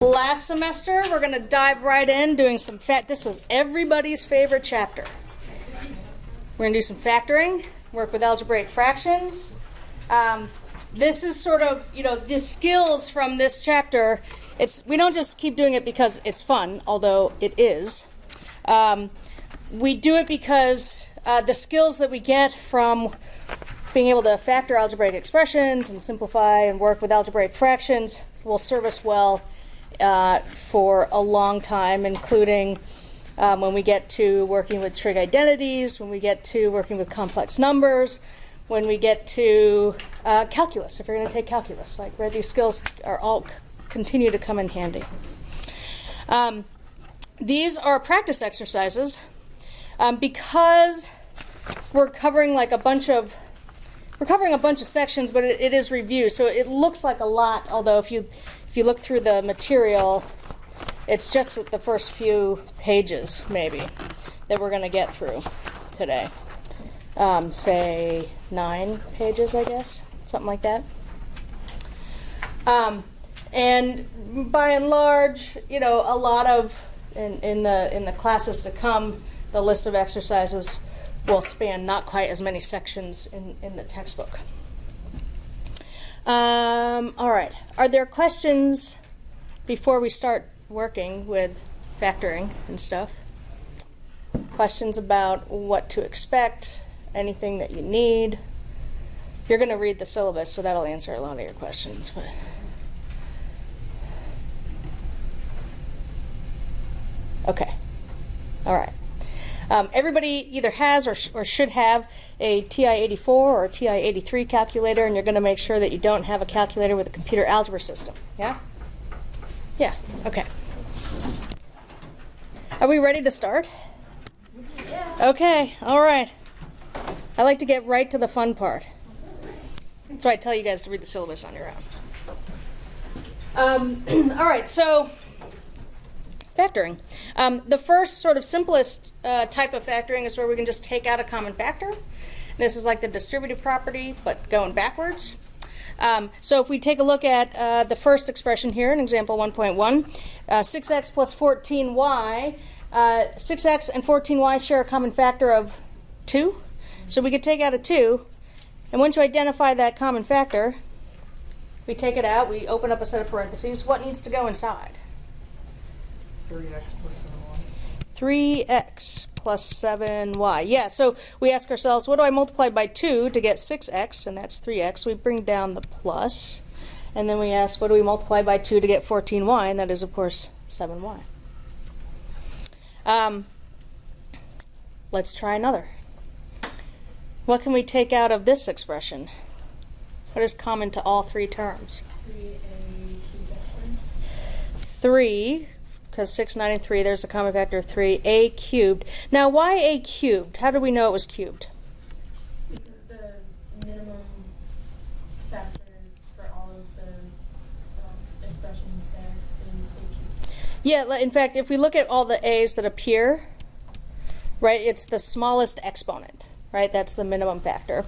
Last semester, we're going to dive right in doing some this was everybody's favorite chapter. We're going to do some factoring, work with algebraic fractions. This is sort of, the skills from this chapter. We don't just keep doing it because it's fun, although it is. We do it because the skills that we get from being able to factor algebraic expressions and simplify and work with algebraic fractions will serve us well for a long time, including when we get to working with trig identities, when we get to working with complex numbers, when we get to calculus, if you're going to take calculus. These skills are all continue to come in handy. These are practice exercises because we're covering a bunch of sections, but it is review, so it looks like a lot. Although if you look through the material, it's just the first few pages, maybe, that we're going to get through today. Say 9 pages, I guess, something like that. And by and large, a lot of in the classes to come, the list of exercises will span not quite as many sections in the textbook. All right. Are there questions before we start working with factoring and stuff? Questions about what to expect, anything that you need? You're going to read the syllabus, so that'll answer a lot of your questions. But okay. All right. Everybody either has or should have a TI-84 or a TI-83 calculator, and you're going to make sure that you don't have a calculator with a computer algebra system. Yeah? Yeah. Okay. Are we ready to start? Yeah. Okay. All right. I like to get right to the fun part. That's why I tell you guys to read the syllabus on your own. All right. So factoring. The first sort of simplest type of factoring is where we can just take out a common factor. This is like the distributive property, but going backwards. So if we take a look at the first expression here in example 1.1, 6x plus 14y, 6x and 14y share a common factor of 2. So we could take out a 2, and once you identify that common factor, we take it out, we open up a set of parentheses. What needs to go inside? 3x plus 7y. 3x plus 7y. Yeah, so we ask ourselves, what do I multiply by 2 to get 6x, and that's 3x. We bring down the plus, and then we ask, what do we multiply by 2 to get 14y, and that is, of course, 7y. Let's try another. What can we take out of this expression? What is common to all three terms? 3, because 6, 9, and 3, there's a common factor of 3, a cubed. Now, why a cubed? How do we know it was cubed? Because the minimum factor for all of the expressions there is a cubed. Yeah, in fact, if we look at all the a's that appear, right, it's the smallest exponent, right? That's the minimum factor.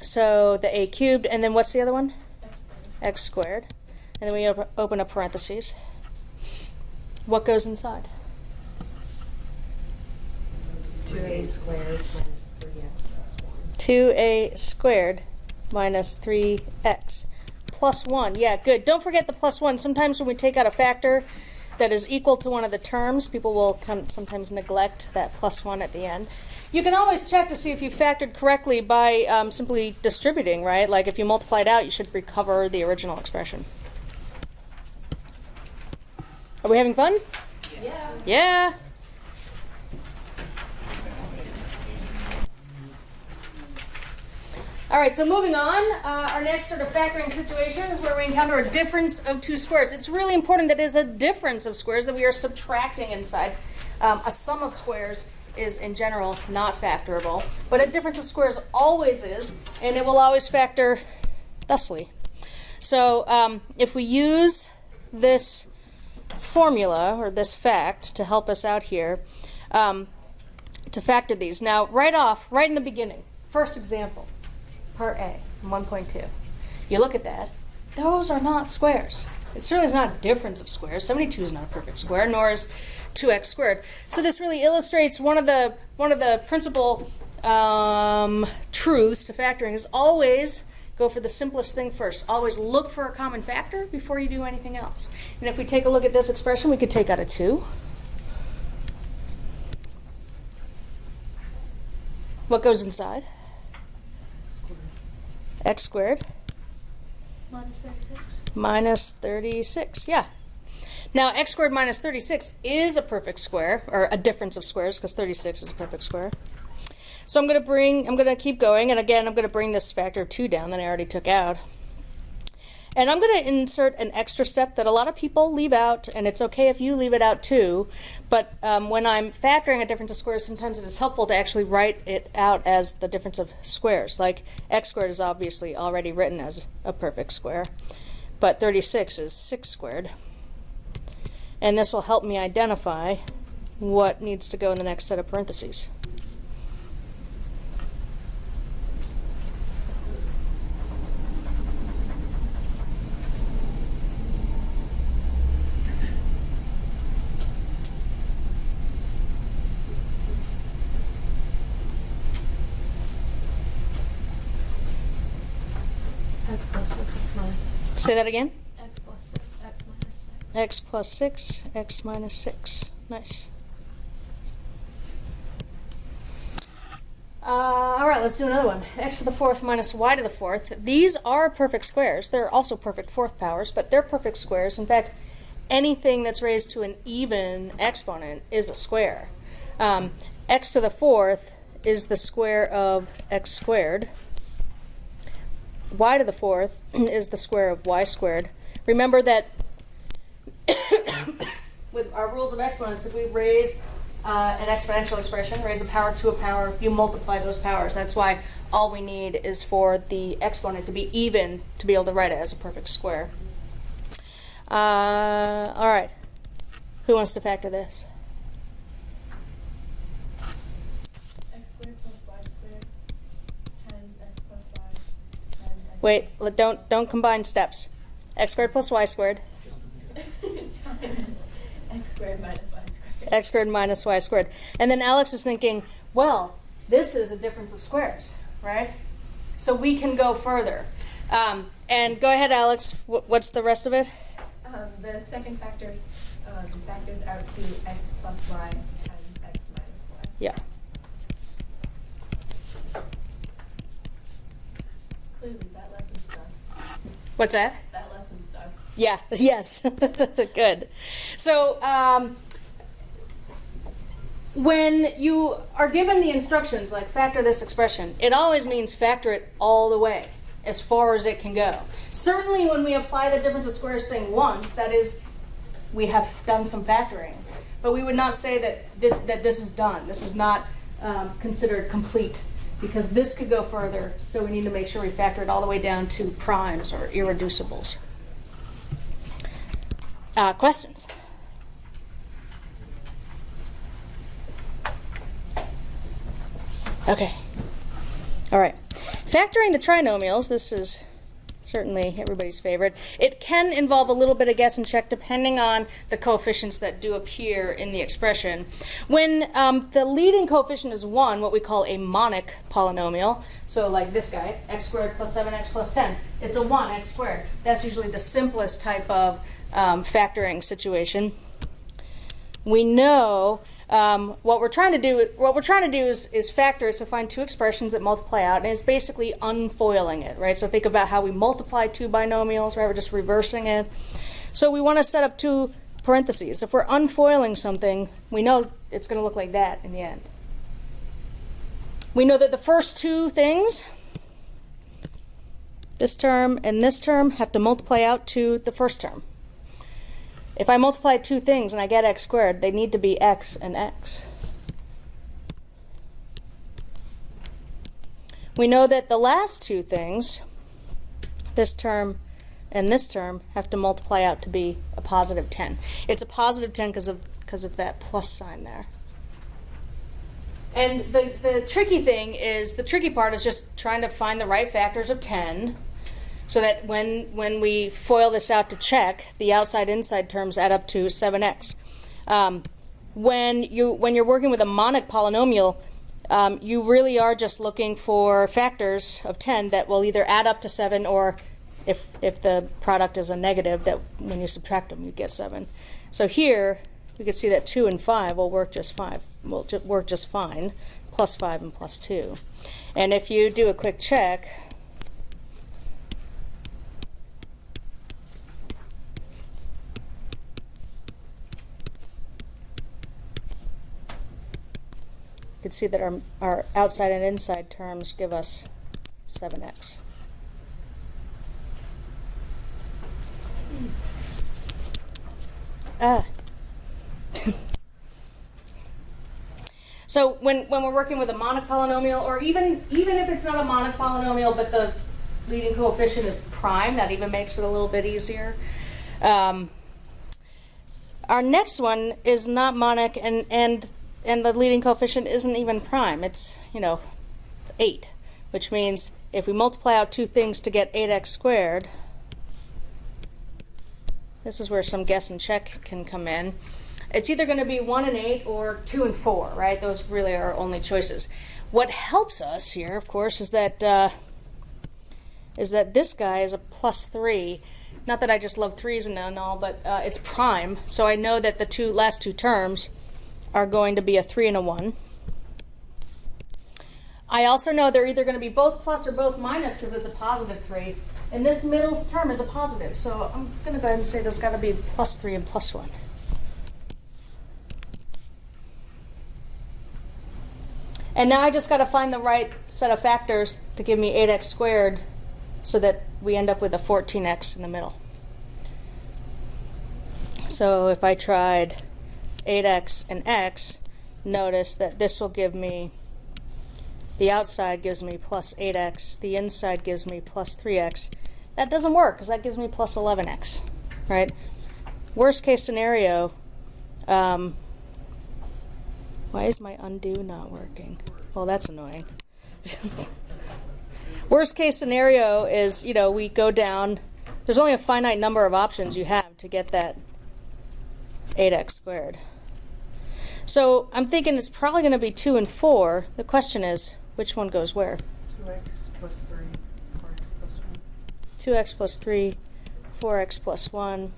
So the a cubed, and then what's the other one? X squared. And then we open up parentheses. What goes inside? 2a squared minus 3x plus 1. 2a squared minus 3x plus 1. Yeah, good. Don't forget the plus 1. Sometimes when we take out a factor that is equal to one of the terms, people will sometimes neglect that plus 1 at the end. You can always check to see if you factored correctly by simply distributing, right? Like if you multiply it out, you should recover the original expression. Are we having fun? Yeah. Yeah. All right, so moving on, our next sort of factoring situation is where we encounter a difference of two squares. It's really important that it is a difference of squares that we are subtracting inside. A sum of squares is, in general, not factorable, but a difference of squares always is, and it will always factor thusly. So if we use this formula, or this fact, to help us out here, to factor these. Now, right in the beginning, first example, part A, 1.2. You look at that, those are not squares. It certainly is not a difference of squares. 72 is not a perfect square, nor is 2x squared. So this really illustrates one of the principal truths to factoring is always go for the simplest thing first. Always look for a common factor before you do anything else. And if we take a look at this expression, we could take out a 2. What goes inside? X squared. Minus 36. Minus 36, yeah. Now, x squared minus 36 is a perfect square, or a difference of squares, because 36 is a perfect square. So I'm going to keep going, and again, I'm going to bring this factor of 2 down that I already took out. And I'm going to insert an extra step that a lot of people leave out, and it's okay if you leave it out too, but when I'm factoring a difference of squares, sometimes it is helpful to actually write it out as the difference of squares. Like x squared is obviously already written as a perfect square, but 36 is 6 squared. And this will help me identify what needs to go in the next set of parentheses. X plus 6, X minus 6. Say that again? X plus 6, X minus 6. X plus 6, x minus 6. Nice. All right, let's do another one. X to the 4th minus y to the 4th. These are perfect squares. They're also perfect 4th powers, but they're perfect squares. In fact, anything that's raised to an even exponent is a square. X to the 4th is the square of x squared. Y to the 4th is the square of y squared. Remember that with our rules of exponents, if we raise an exponential expression, raise a power to a power, you multiply those powers. That's why all we need is for the exponent to be even to be able to write it as a perfect square. All right. Who wants to factor this? X squared plus y squared times x plus y times x. Wait, don't combine steps. X squared plus y squared. Times x squared minus y squared. X squared minus y squared. And then Alex is thinking, well, this is a difference of squares, right? So we can go further. And go ahead, Alex. What's the rest of it? The second factor factors out to x plus y times x minus y. Yeah. Clearly, that lesson stuck. What's that? That lesson stuck. Yeah, yes. Good. So when you are given the instructions, like factor this expression, it always means factor it all the way, as far as it can go. Certainly when we apply the difference of squares thing once, that is, we have done some factoring. But we would not say that this is done. This is not considered complete, because this could go further, so we need to make sure we factor it all the way down to primes or irreducibles. Questions? Okay. All right. Factoring the trinomials, this is certainly everybody's favorite. It can involve a little bit of guess and check depending on the coefficients that do appear in the expression. When the leading coefficient is 1, what we call a monic polynomial, so like this guy, x squared plus 7x plus 10, it's a 1, x squared. That's usually the simplest type of factoring situation. We know what we're trying to do is factor, so find two expressions that multiply out, and it's basically unfoiling it, right? So think about how we multiply two binomials, right? We're just reversing it. So we want to set up two parentheses. If we're unfoiling something, we know it's going to look like that in the end. We know that the first two things, this term and this term, have to multiply out to the first term. If I multiply two things and I get x squared, they need to be x and x. We know that the last two things, this term and this term, have to multiply out to be a positive 10. It's a positive 10 because of that plus sign there. And the tricky part is just trying to find the right factors of 10 So that when we FOIL this out to check, the outside-inside terms add up to 7x. When you're working with a monic polynomial, you really are just looking for factors of 10 that will either add up to 7, or if the product is a negative, that when you subtract them you get 7. So here we can see that 2 and 5 will work just fine, plus 5 and plus 2. And if you do a quick check, you can see that our outside and inside terms give us 7x. So when we're working with a monic polynomial, or even if it's not a monic polynomial but the leading coefficient is prime, that even makes it a little bit easier. Our next one is not monic, and the leading coefficient isn't even prime. It's 8, which means if we multiply out two things to get 8x squared, this is where some guess and check can come in. It's either going to be 1 and 8 or 2 and 4, right? Those really are our only choices. What helps us here, of course, is that this guy is a plus 3. Not that I just love 3s and all, but it's prime. So I know that the last two terms are going to be a 3 and a 1. I also know they're either going to be both plus or both minus because it's a positive 3. And this middle term is a positive. So I'm going to go ahead and say there's got to be plus 3 and plus 1. And now I just got to find the right set of factors to give me 8x squared so that we end up with a 14x in the middle. So if I tried 8x and x, notice that this will give me, the outside gives me plus 8x, the inside gives me plus 3x. That doesn't work because that gives me plus 11x, right? Worst case scenario, why is my undo not working? Well, that's annoying. Worst case scenario is, we go down. There's only a finite number of options you have to get that 8x squared. So I'm thinking it's probably going to be 2 and 4. The question is, which one goes where? 2x plus 3, 4x plus 1. 2x plus 3, 4x plus 1.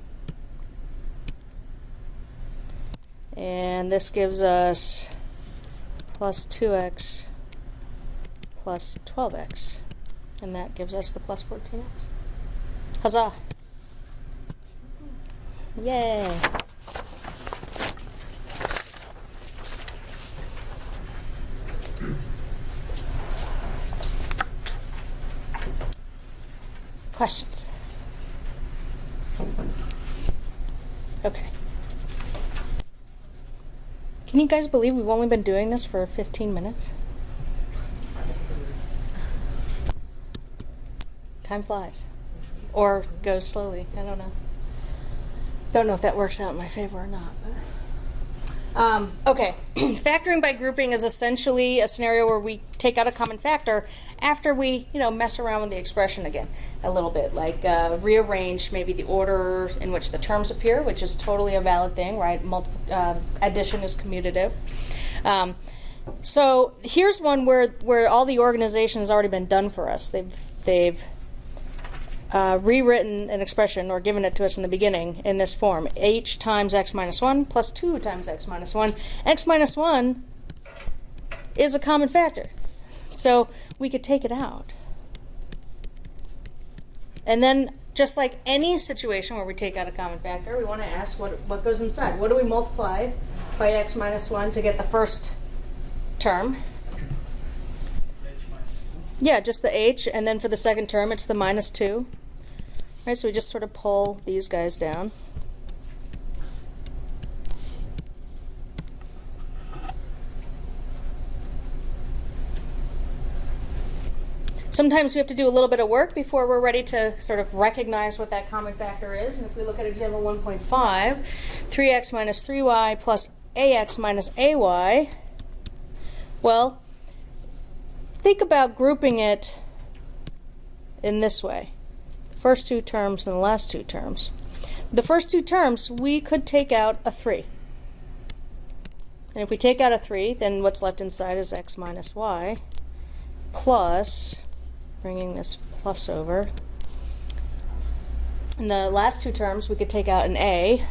And this gives us plus 2x plus 12x. And that gives us the plus 14x. Huzzah! Yay! Questions? Okay. Can you guys believe we've only been doing this for 15 minutes? Time flies. Or goes slowly. I don't know. Don't know if that works out in my favor or not. Okay. Factoring by grouping is essentially a scenario where we take out a common factor after we, mess around with the expression again a little bit, like rearrange maybe the order in which the terms appear, which is totally a valid thing, right? Addition is commutative. So here's one where all the organization has already been done for us. They've rewritten an expression or given it to us in the beginning in this form: h times x minus 1 plus 2 times x minus 1. X minus 1 is a common factor, so we could take it out. And then, just like any situation where we take out a common factor, we want to ask what goes inside. What do we multiply by x minus 1 to get the first term? Yeah, just the h, and then for the second term it's the minus 2. Right, so we just sort of pull these guys down. Sometimes we have to do a little bit of work before we're ready to sort of recognize what that common factor is. And if we look at example 1.5, 3x minus 3y plus ax minus ay, well, think about grouping it in this way. first two terms and the last two terms. The first two terms, we could take out a 3. And if we take out a 3, then what's left inside is x minus y plus, bringing this plus over. In the last two terms, we could take out an a,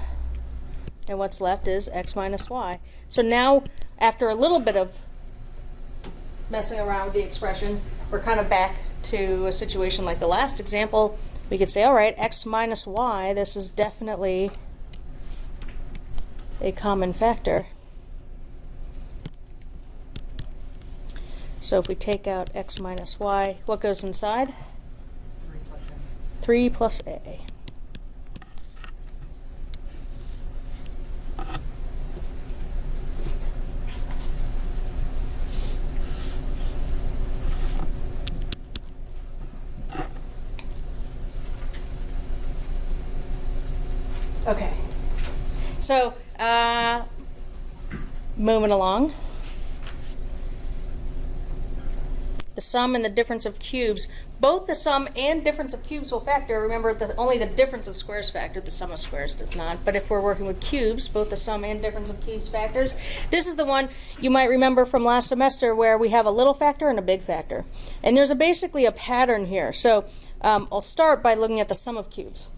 and what's left is x minus y. So now, after a little bit of messing around with the expression, we're kind of back to a situation like the last example. We could say, all right, x minus y, this is definitely a common factor. So if we take out x minus y, what goes inside? 3 plus a. 3 plus a. Okay, so moving along. The sum and the difference of cubes. Both the sum and difference of cubes will factor. Remember, only the difference of squares factor, the sum of squares does not. But if we're working with cubes, both the sum and difference of cubes factors. This is the one you might remember from last semester where we have a little factor and a big factor. And there's basically a pattern here. So I'll start by looking at the sum of cubes.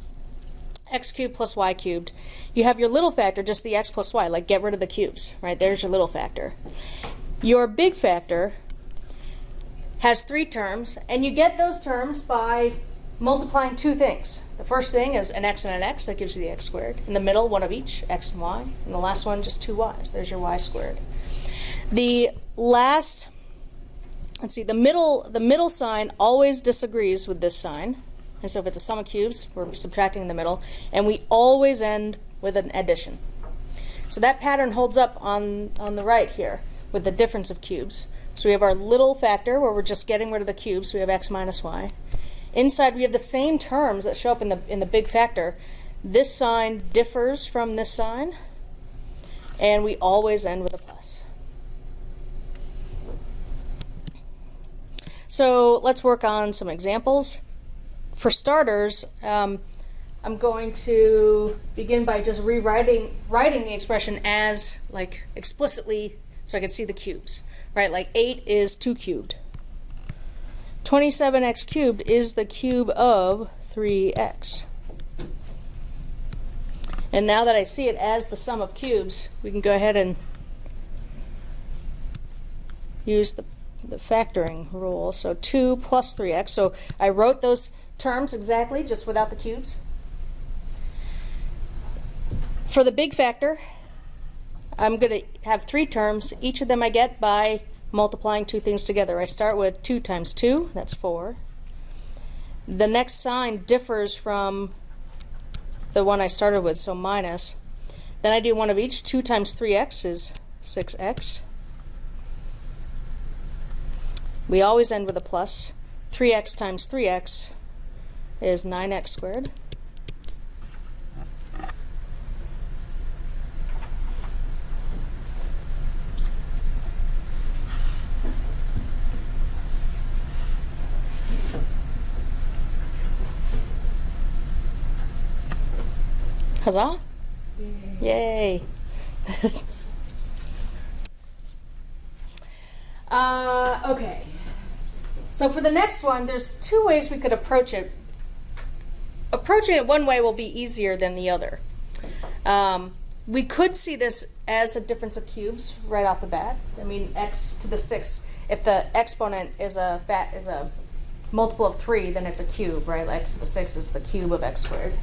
X cubed plus y cubed. You have your little factor, just the x plus y, like get rid of the cubes, right? There's your little factor. Your big factor has 3 terms, and you get those terms by multiplying 2 things. The first thing is an x and an x, that gives you the x squared. In the middle, one of each, x and y. And the last one, just 2 y's. There's your y squared. The last, let's see, the middle sign always disagrees with this sign. And so if it's a sum of cubes, we're subtracting the middle, and we always end with an addition. So that pattern holds up on the right here with the difference of cubes. So we have our little factor where we're just getting rid of the cubes. So we have x minus y. Inside we have the same terms that show up in the big factor. This sign differs from this sign, and we always end with a plus. So let's work on some examples. For starters, I'm going to begin by just writing the expression as like explicitly so I can see the cubes. Right, like 8 is 2 cubed. 27x cubed is the cube of 3x. And now that I see it as the sum of cubes, we can go ahead and use the factoring rule. So 2 plus 3x. So I wrote those terms exactly, just without the cubes. For the big factor, I'm going to have 3 terms. Each of them I get by multiplying 2 things together. I start with 2 times 2, that's 4. The next sign differs from the one I started with, so minus. Then I do one of each. 2 times 3x is 6x. We always end with a plus. 3x times 3x is 9x squared. Huzzah! Yay! Okay. So for the next one, there's 2 ways we could approach it. Approaching it one way will be easier than the other. We could see this as a difference of cubes right off the bat. I mean, x to the 6. If the exponent is a multiple of 3, then it's a cube, right? X to the 6 is the cube of x squared.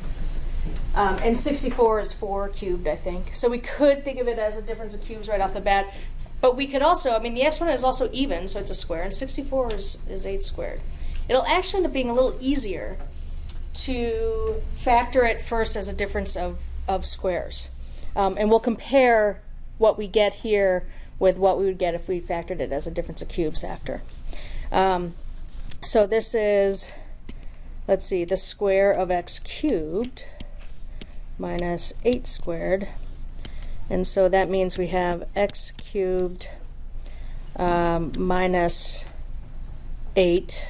And 64 is 4 cubed, I think. So we could think of it as a difference of cubes right off the bat. But we could also, I mean, the exponent is also even, so it's a square, and 64 is 8 squared. It'll actually end up being a little easier to factor it first as a difference of squares. And we'll compare what we get here with what we would get if we factored it as a difference of cubes after. So this is, let's see, the square of x cubed minus 8 squared. And so that means we have x cubed minus 8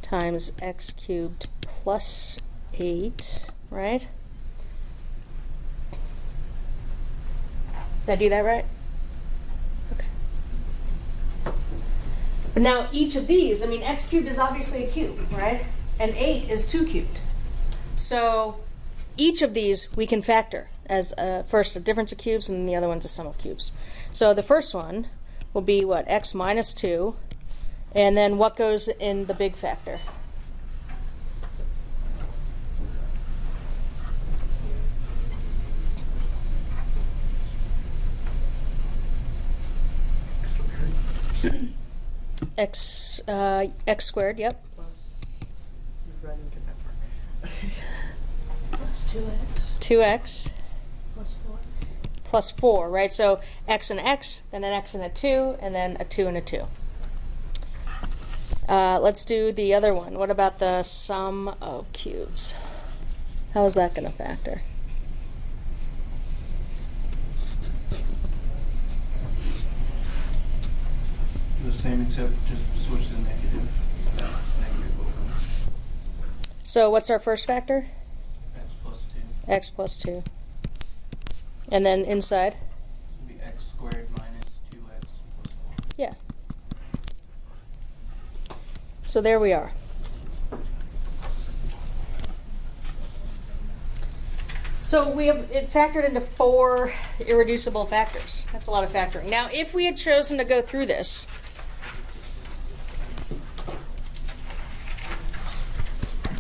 times x cubed plus 8, right? Did I do that right? Okay. But now each of these, I mean, x cubed is obviously a cube, right? And 8 is 2 cubed. So each of these we can factor as first a difference of cubes and then the other one's a sum of cubes. So the first one will be what? X minus 2. And then what goes in the big factor? X squared, yep. Plus, I didn't get that far. Plus 2x. 2x Plus 4. plus 4, right? So x and x, then an x and a 2, and then a 2 and a 2. Let's do the other one. What about the sum of cubes? How is that going to factor? The same, except just switch to the negative. Negative over So what's our first factor? x plus 2. X plus 2. And then inside? It would be x squared minus 2x plus 4. Yeah. So there we are. So we have it factored into 4 irreducible factors. That's a lot of factoring. Now, if we had chosen to go through this,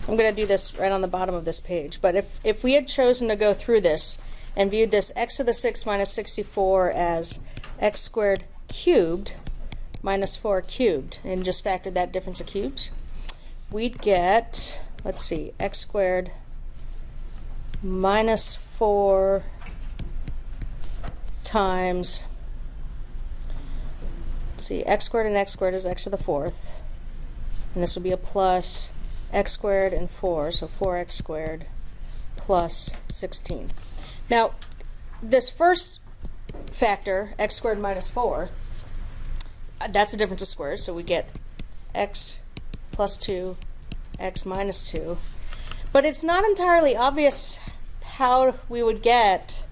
I'm going to do this right on the bottom of this page, but if we had chosen to go through this and viewed this x to the 6 minus 64 as x squared cubed minus 4 cubed, and just factored that difference of cubes, we'd get, let's see, x squared minus 4 times, let's see, x squared and x squared is x to the 4th, and this would be a plus x squared and 4, so 4x squared plus 16. Now, this first factor, x squared minus 4, that's a difference of squares, so we get x plus 2, x minus 2. But it's not entirely obvious how we would get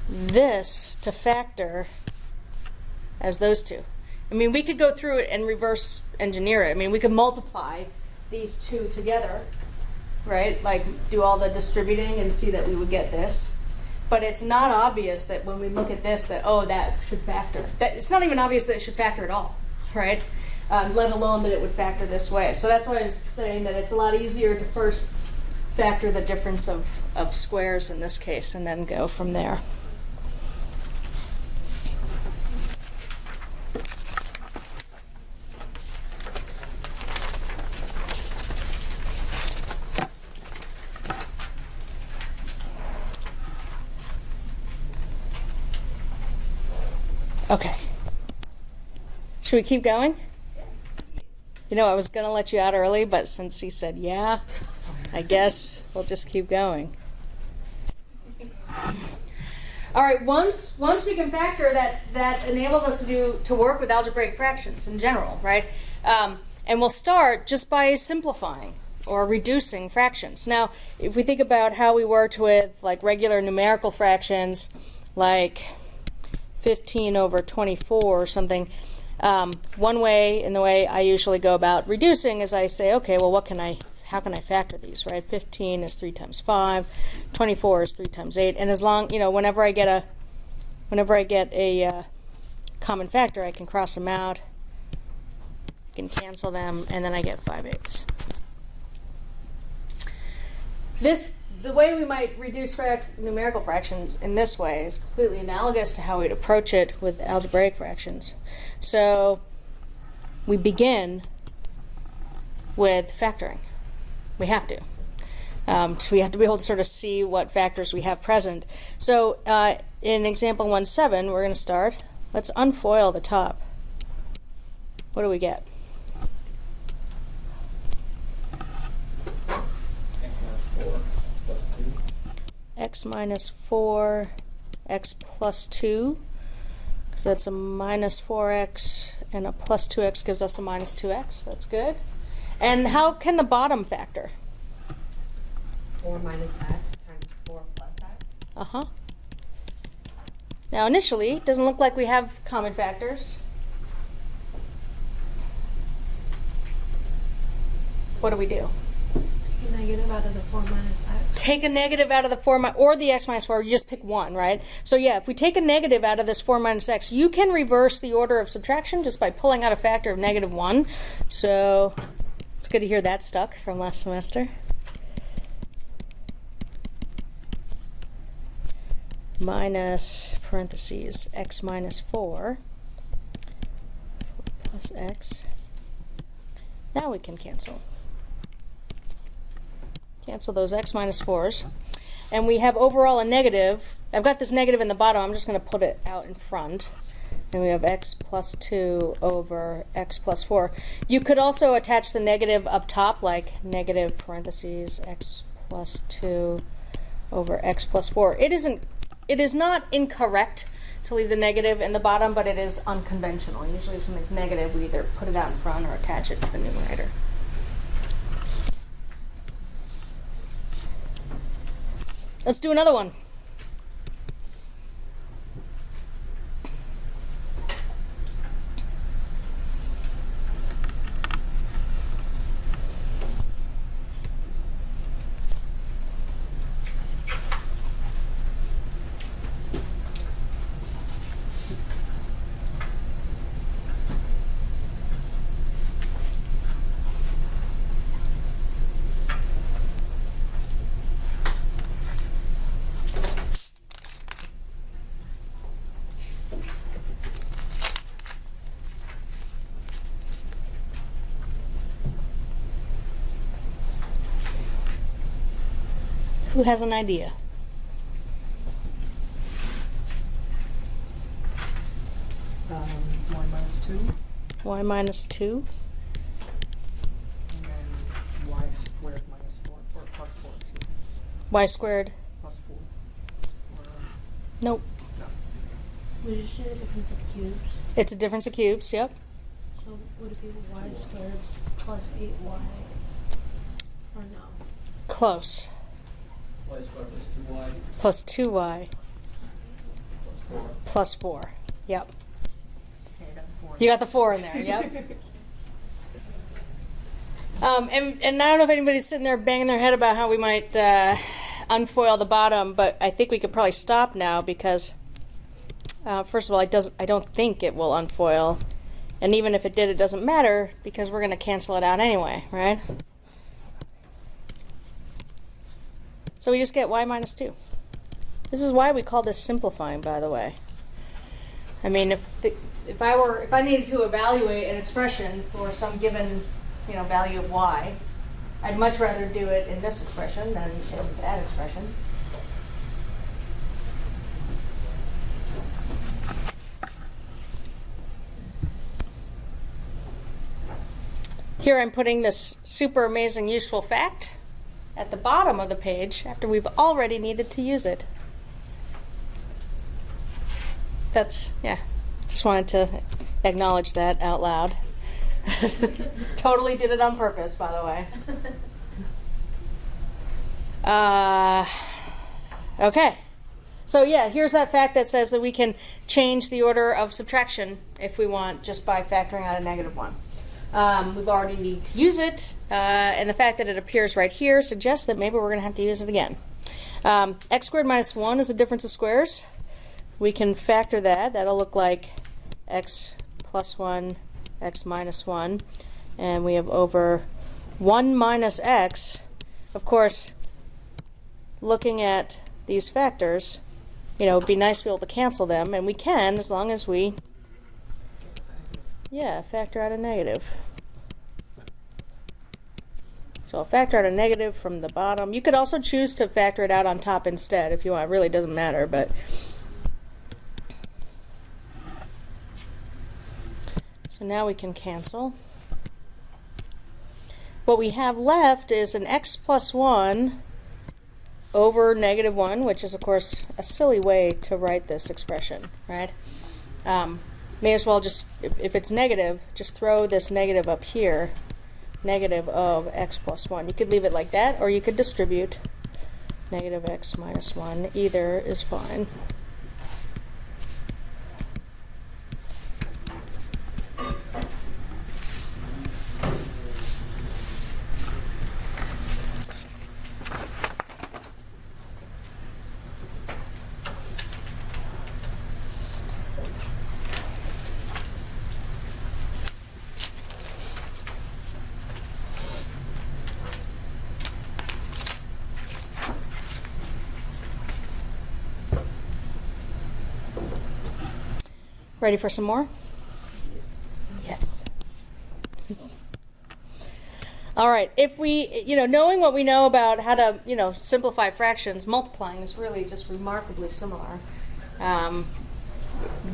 this to factor as those two. I mean, we could go through it and reverse engineer it. I mean, we could multiply these two together, right? Like do all the distributing and see that we would get this. But it's not obvious that when we look at this that, oh, that should factor. That, it's not even obvious that it should factor at all, right? Let alone that it would factor this way. So that's why I was saying that it's a lot easier to first factor the difference of squares in this case and then go from there. Okay. Should we keep going? You know, I was going to let you out early, but since he said yeah, I guess we'll just keep going. All right, once we can factor, that enables us to work with algebraic fractions in general, right? And we'll start just by simplifying or reducing fractions. Now, if we think about how we worked with like regular numerical fractions, like 15 over 24 or something, one way, in the way I usually go about reducing, is I say, okay, well, how can I factor these, right? 15 is 3 times 5, 24 is 3 times 8, and as long, whenever I get a common factor, I can cross them out, I can cancel them, and then I get 5/8. The way we might reduce numerical fractions in this way is completely analogous to how we'd approach it with algebraic fractions. So we begin with factoring. We have to. We have to be able to sort of see what factors we have present. So in example 1.7, we're going to start. Let's unfoil the top. What do we get? X minus 4, x plus 2, because that's a minus 4x, and a plus 2x gives us a minus 2x. That's good. And how can the bottom factor? 4 minus x times 4 plus x. Uh-huh. Now initially, it doesn't look like we have common factors. What do we do? Negative out of the 4 minus x. Take a negative out of the 4 or the x minus 4. You just pick one, right? So yeah, if we take a negative out of this 4 minus x, you can reverse the order of subtraction just by pulling out a factor of -1. So it's good to hear that stuck from last semester. Minus parentheses x minus 4 plus x. Now we can cancel. Cancel those x minus 4s. And we have overall a negative. I've got this negative in the bottom. I'm just going to put it out in front. And we have x plus 2 over x plus 4. You could also attach the negative up top, like negative parentheses x plus 2 over x plus 4. It is not incorrect to leave the negative in the bottom, but it is unconventional. Usually if something's negative, we either put it out in front or attach it to the numerator. Let's do another one. Who has an idea? Y minus 2, Y minus 2. and then y squared minus 4, or plus 4, excuse me, Y squared. plus 4. Or, Nope. no. We just did a difference of cubes. It's a difference of cubes, yep. So would it be y squared plus 8y? Or no? Close. Y squared plus 2y Plus 2y plus 4. plus 4. Yep. Okay, I got the 4. You got the 4 in there, yep. And I don't know if anybody's sitting there banging their head about how we might unfoil the bottom, but I think we could probably stop now because, first of all, I don't think it will unfoil. And even if it did, it doesn't matter because we're going to cancel it out anyway, right? So we just get y minus 2. This is why we call this simplifying, by the way. I mean, if I needed to evaluate an expression for some given, value of y, I'd much rather do it in this expression than in that expression. Here I'm putting this super amazing useful fact at the bottom of the page after we've already needed to use it. Just wanted to acknowledge that out loud. Totally did it on purpose, by the way. Okay. So yeah, here's that fact that says that we can change the order of subtraction if we want just by factoring out a -1. We've already needed to use it, and the fact that it appears right here suggests that maybe we're going to have to use it again. X squared minus 1 is a difference of squares. We can factor that. That'll look like x plus 1, x minus 1, and we have over 1 minus x. Of course, looking at these factors, it'd be nice to be able to cancel them, and we can as long as we factor out a negative. So I'll factor out a negative from the bottom. You could also choose to factor it out on top instead if you want. It really doesn't matter, but so now we can cancel. What we have left is an x plus 1 over -1, which is, of course, a silly way to write this expression, right? May as well just, if it's negative, just throw this negative up here negative of x plus 1. You could leave it like that, or you could distribute negative x minus 1. Either is fine. Ready for some more? Yes. All right. If we, knowing what we know about how to, simplify fractions, multiplying is really just remarkably similar.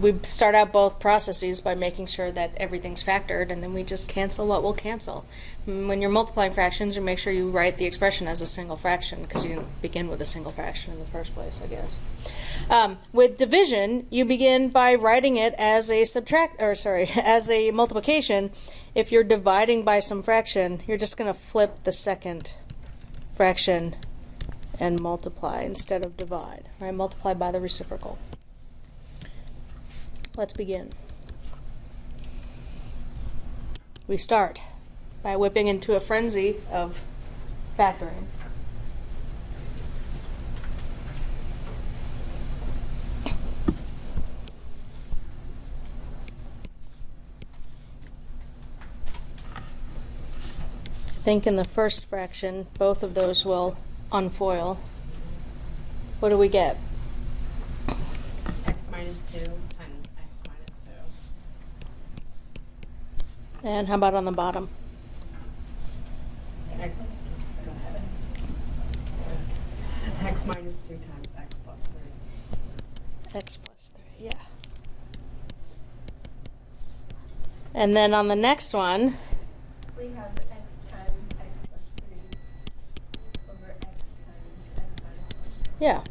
We start out both processes by making sure that everything's factored, and then we just cancel what we'll cancel. When you're multiplying fractions, you make sure you write the expression as a single fraction, because you didn't begin with a single fraction in the first place, I guess. With division, you begin by writing it as a as a multiplication. If you're dividing by some fraction, you're just going to flip the second fraction and multiply instead of divide, right? Multiply by the reciprocal. Let's begin. We start by whipping into a frenzy of factoring. I think in the first fraction, both of those will unfoil. What do we get? X minus 2 times x minus 2. And how about on the bottom? X, go ahead. X minus 2 times x plus 3. X plus 3, yeah. And then on the next one, We have x times x plus 3 over x times x minus 1. yeah.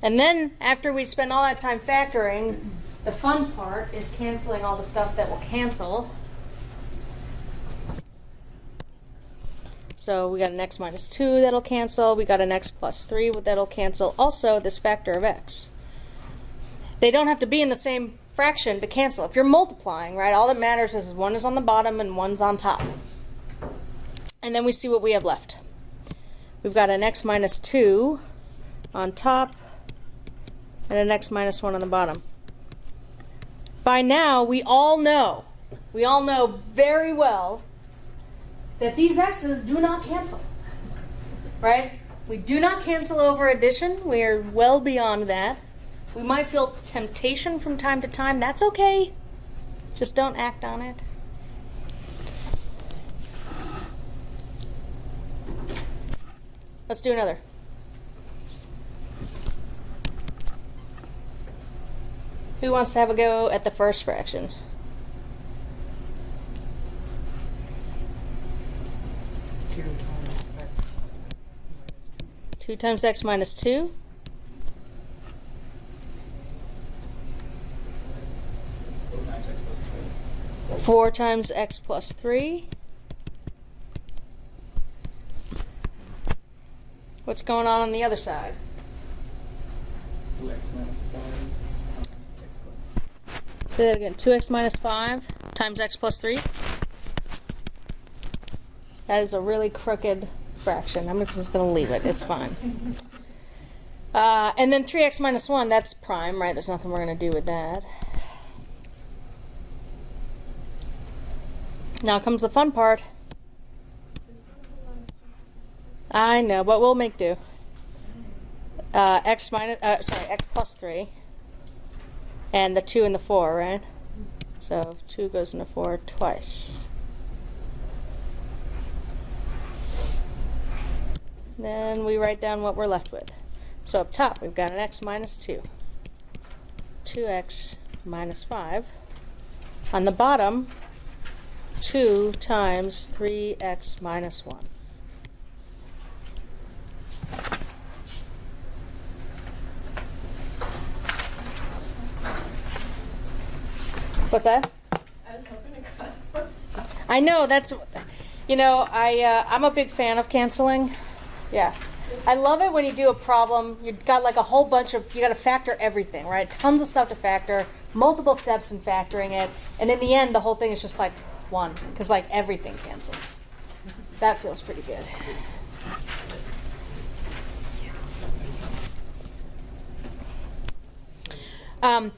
And then after we spend all that time factoring, the fun part is canceling all the stuff that will cancel. So we got an x minus 2 that'll cancel. We got an x plus 3 that'll cancel. Also, this factor of x. They don't have to be in the same fraction to cancel. If you're multiplying, right, all that matters is one is on the bottom and one's on top. And then we see what we have left. We've got an x minus 2 on top and an x minus 1 on the bottom. By now, we all know very well that these x's do not cancel, right? We do not cancel over addition. We are well beyond that. We might feel temptation from time to time. That's okay. Just don't act on it. Let's do another. Who wants to have a go at the first fraction? Two times x minus 2. 2 times x minus 2. Four times x plus 3. What's going on the other side? 2x minus 5. Say that again. 2x minus 5 times x plus 3. That is a really crooked fraction. I'm just going to leave it. It's fine. And then 3x minus 1, that's prime, right? There's nothing we're going to do with that. Now comes the fun part. I know, but we'll make do. X plus 3. And the 2 and the 4, right? So 2 goes into 4 twice. Then we write down what we're left with. So up top, we've got an x minus 2. 2x minus 5. On the bottom, 2 times 3x minus 1. What's that? I was hoping to cross both. I know, that's, I'm a big fan of canceling. Yeah. I love it when you do a problem, you've got like a whole bunch of, you got to factor everything, right? Tons of stuff to factor, multiple steps in factoring it, and in the end, the whole thing is just like one, because like everything cancels. That feels pretty good.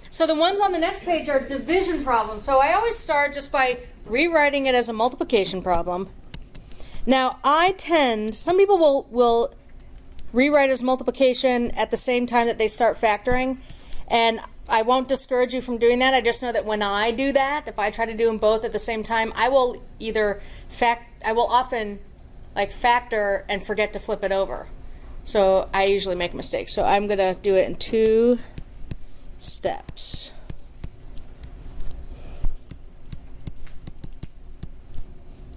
So the ones on the next page are division problems. So I always start just by rewriting it as a multiplication problem. Now some people will rewrite as multiplication at the same time that they start factoring, and I won't discourage you from doing that. I just know that when I do that, if I try to do them both at the same time, I will often like factor and forget to flip it over. So I usually make a mistake. So I'm going to do it in 2 steps.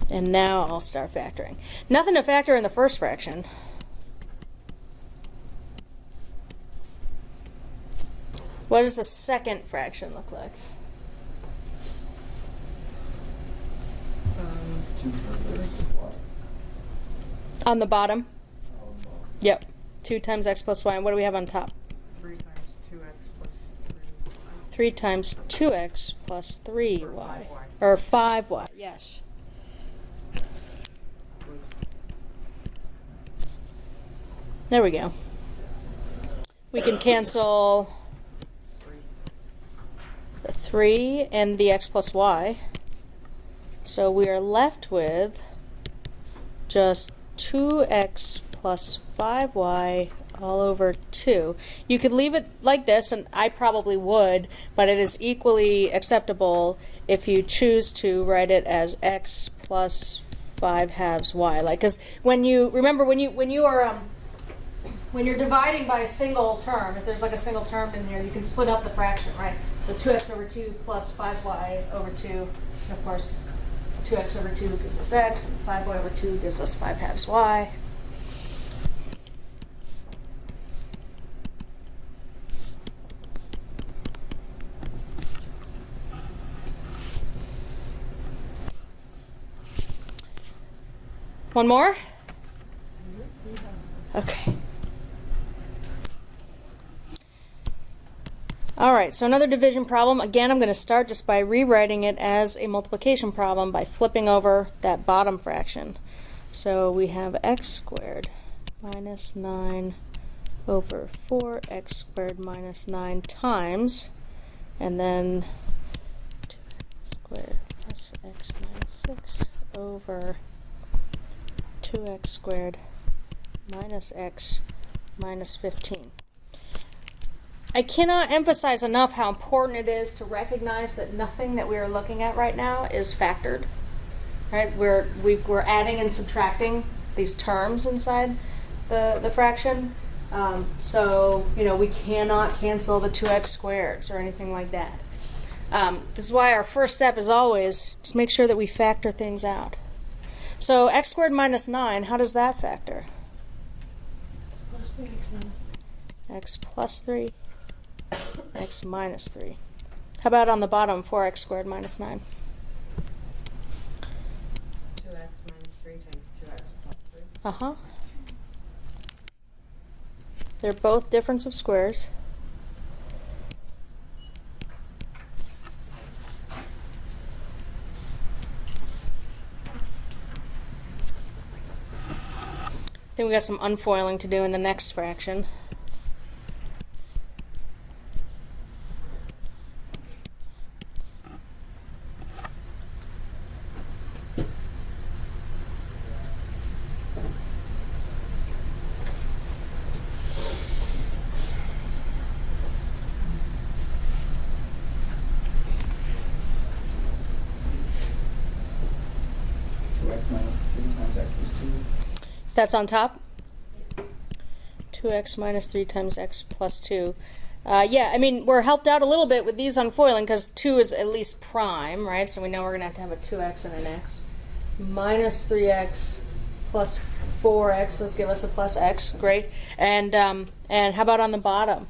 And now I'll start factoring. Nothing to factor in the first fraction. What does the second fraction look like? On the bottom? Yep. 2 times x plus y. And what do we have on top? 3 times 2x plus 3y. 3 times 2x plus 3y. Or 5y. Or 5y, yes. There we go. We can cancel the 3 and the x plus y. So we are left with just 2x plus 5y all over 2. You could leave it like this, and I probably would, but it is equally acceptable if you choose to write it as x plus 5 halves y. Like, because when you're dividing by a single term, if there's like a single term in here, you can split up the fraction, right? So 2x over 2 plus 5y over 2, and of course 2x over 2 gives us x, and 5y over 2 gives us 5 halves y. One more? Okay. All right, so another division problem. Again, I'm going to start just by rewriting it as a multiplication problem by flipping over that bottom fraction. So we have x squared minus 9 over 4x squared minus 9 times, and then 2x squared plus x minus 6 over 2x squared minus x minus 15. I cannot emphasize enough how important it is to recognize that nothing that we are looking at right now is factored. Right? We're adding and subtracting these terms inside the fraction. So we cannot cancel the 2x squareds or anything like that. This is why our first step is always just make sure that we factor things out. So x squared minus 9, how does that factor? X plus 3, x minus 3. How about on the bottom, 4x squared minus 9? 2x minus 3 times 2x plus 3. Uh-huh. They're both difference of squares. Then we got some unfoiling to do in the next fraction. That's on top. 2x minus 3 times x plus 2. Yeah, I mean, we're helped out a little bit with these unfoiling because 2 is at least prime, right? So we know we're going to have a 2x and an x. Minus 3x plus 4x. Let's give us a plus x. Great. And how about on the bottom?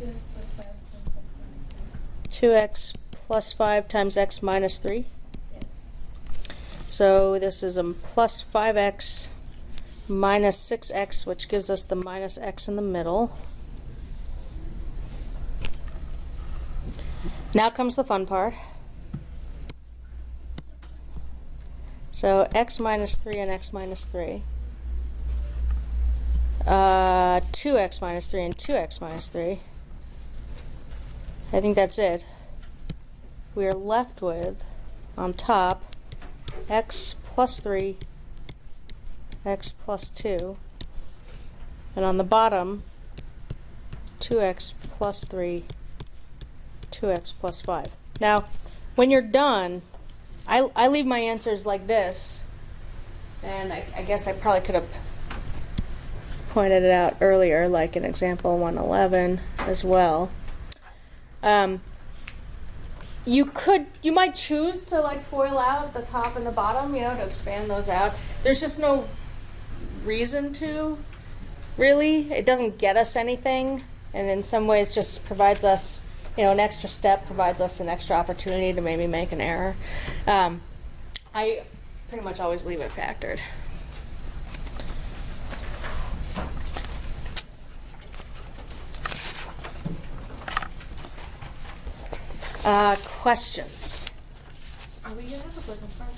2x plus 5 times x minus 3. 2x plus 5 times x minus 3. Yeah. So this is a plus 5x minus 6x, which gives us the minus x in the middle. Now comes the fun part. So x minus 3 and x minus 3. 2x minus 3 and 2x minus 3. I think that's it. We are left with, on top, x plus 3, x plus 2, and on the bottom, 2x plus 3, 2x plus 5. Now, when you're done, I leave my answers like this, and I guess I probably could have pointed it out earlier, like in example 111 as well. You might choose to like FOIL out the top and the bottom, to expand those out. There's just no reason to, really. It doesn't get us anything, and in some ways just provides us, an extra step, provides us an extra opportunity to maybe make an error. I pretty much always leave it factored. Questions? Are we gonna have a quiz on Friday?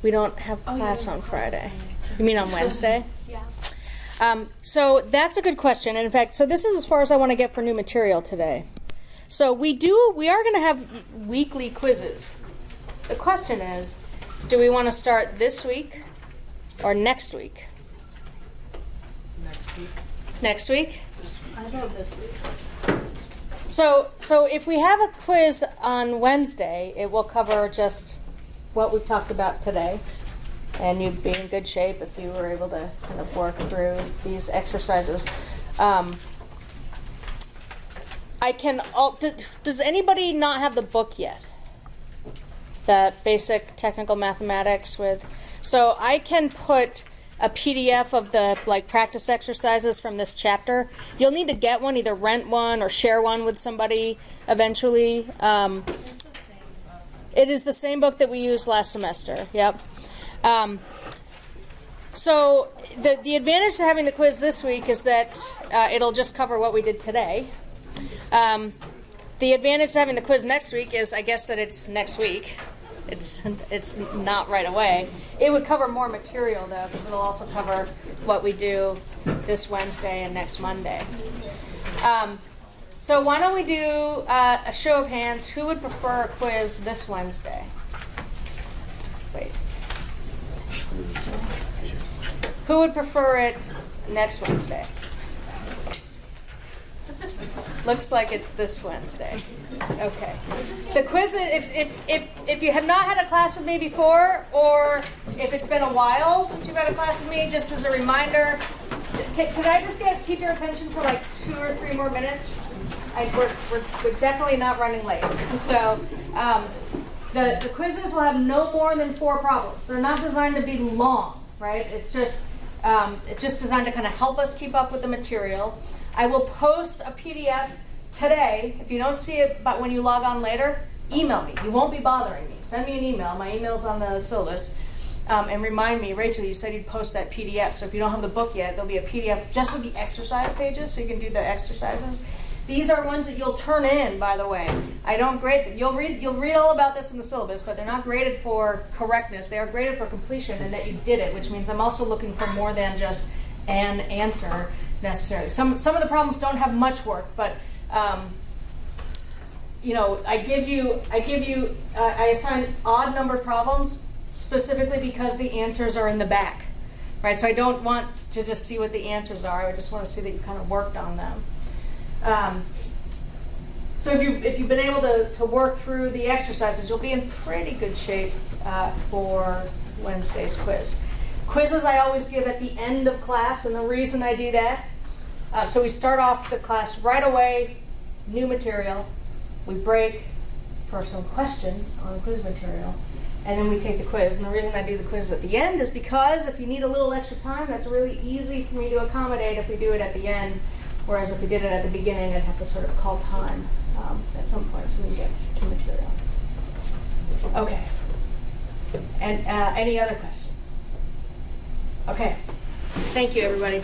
We don't have class on Friday. You mean on Wednesday? Yeah. So that's a good question. And in fact, so this is as far as I want to get for new material today. So we are going to have weekly quizzes. The question is, do we want to start this week or next week? Next week. Next week? I vote this week. So if we have a quiz on Wednesday, it will cover just what we've talked about today, and you'd be in good shape if you were able to kind of work through these exercises. Does anybody not have the book yet? That basic technical mathematics so I can put a PDF of the practice exercises from this chapter. You'll need to get one, either rent one or share one with somebody eventually. It is the same book that we used last semester. Yep. So the advantage to having the quiz this week is that it'll just cover what we did today. The advantage to having the quiz next week is, I guess, that it's next week. It's not right away. It would cover more material, though, because it'll also cover what we do this Wednesday and next Monday. So why don't we do a show of hands? Who would prefer a quiz this Wednesday? Wait. Who would prefer it next Wednesday? Looks like it's this Wednesday. Okay. The quiz, if you have not had a class with me before, or if it's been a while since you've had a class with me, just as a reminder, could I just keep your attention for 2 or 3 more minutes? We're definitely not running late. So the quizzes will have no more than 4 problems. They're not designed to be long, right? It's just designed to kind of help us keep up with the material. I will post a PDF today. If you don't see it, but when you log on later, email me. You won't be bothering me. Send me an email. My email's on the syllabus. And remind me, Rachel, you said you'd post that PDF. So if you don't have the book yet, there'll be a PDF just with the exercise pages, so you can do the exercises. These are ones that you'll turn in, by the way. I don't grade them. You'll read all about this in the syllabus, but they're not graded for correctness. They are graded for completion and that you did it, which means I'm also looking for more than just an answer necessarily. Some of the problems don't have much work, but I assign odd numbered problems specifically because the answers are in the back, right? So I don't want to just see what the answers are. I just want to see that you kind of worked on them. So if you've been able to work through the exercises, you'll be in pretty good shape for Wednesday's quiz. Quizzes I always give at the end of class, and the reason I do that, so we start off the class right away, new material. We break for some questions on quiz material, and then we take the quiz. And the reason I do the quiz at the end is because if you need a little extra time, that's really easy for me to accommodate if we do it at the end. Whereas if we did it at the beginning, I'd have to sort of call time at some point so we can get to material. Okay. And any other questions? Okay. Thank you, everybody.